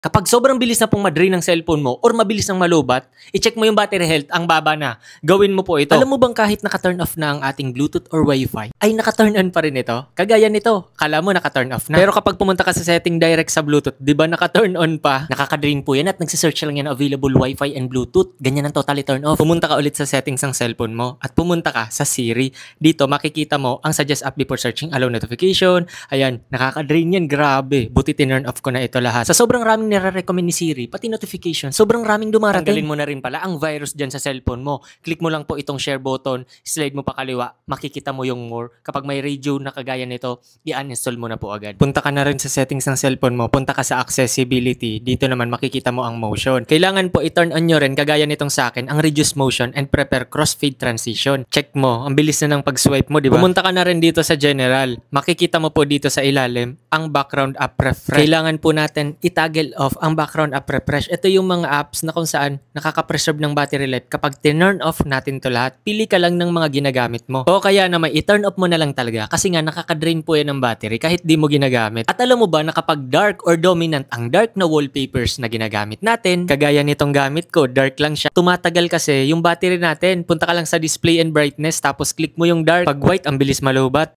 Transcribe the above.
Kapag sobrang bilis na pong ma-drain ng cellphone mo or mabilis nang malubat, i-check mo yung battery health, ang baba na. Gawin mo po ito. Alam mo bang kahit naka-turn off na ang ating Bluetooth or Wi-Fi, ay naka-turn on pa rin ito? Kagaya nito, kala mo naka-turn off na. Pero kapag pumunta ka sa setting direct sa Bluetooth, di ba naka-turn on pa? Nakaka-drain po yan at nagsisearch lang yan available Wi-Fi and Bluetooth. Ganyan ang totally turn off. Pumunta ka ulit sa settings ng cellphone mo at pumunta ka sa Siri. Dito makikita mo ang suggest app before searching, allow notification. Ayan, nakaka-drain yan, grabe. Buti tinurn off ko na ito lahat. Sa sobrang raming nire-recommend ni Siri, pati notification, sobrang raming dumarating. Tanggalin mo na rin pala ang virus dyan sa cellphone mo. Click mo lang po itong share button, slide mo pa kaliwa, makikita mo yung more. Kapag may radio na kagaya nito, i-uninstall mo na po agad. Punta ka na rin sa settings ng cellphone mo, punta ka sa accessibility. Dito naman makikita mo ang motion. Kailangan po i-turn on nyo rin, kagaya nitong sa akin, ang reduce motion and prepare crossfade transition. Check mo, ang bilis na ng pag-swipe mo, di ba? Pumunta ka na rin dito sa general. Makikita mo po dito sa ilalim ang background app refresh. Kailangan po natin i-toggle off ang background app refresh. Ito yung mga apps na kung saan nakaka-preserve ng battery life. Kapag tinurn off natin to lahat, pili ka lang ng mga ginagamit mo. O kaya naman i-turn off mo na lang talaga kasi nga nakaka-drain po yan ng battery kahit di mo ginagamit. At alam mo ba na kapag dark or dominant ang dark na wallpapers na ginagamit natin, kagaya nitong gamit ko, dark lang siya, tumatagal kasi yung battery natin. Punta ka lang sa display and brightness tapos click mo yung dark. Pag white, ang bilis malubat.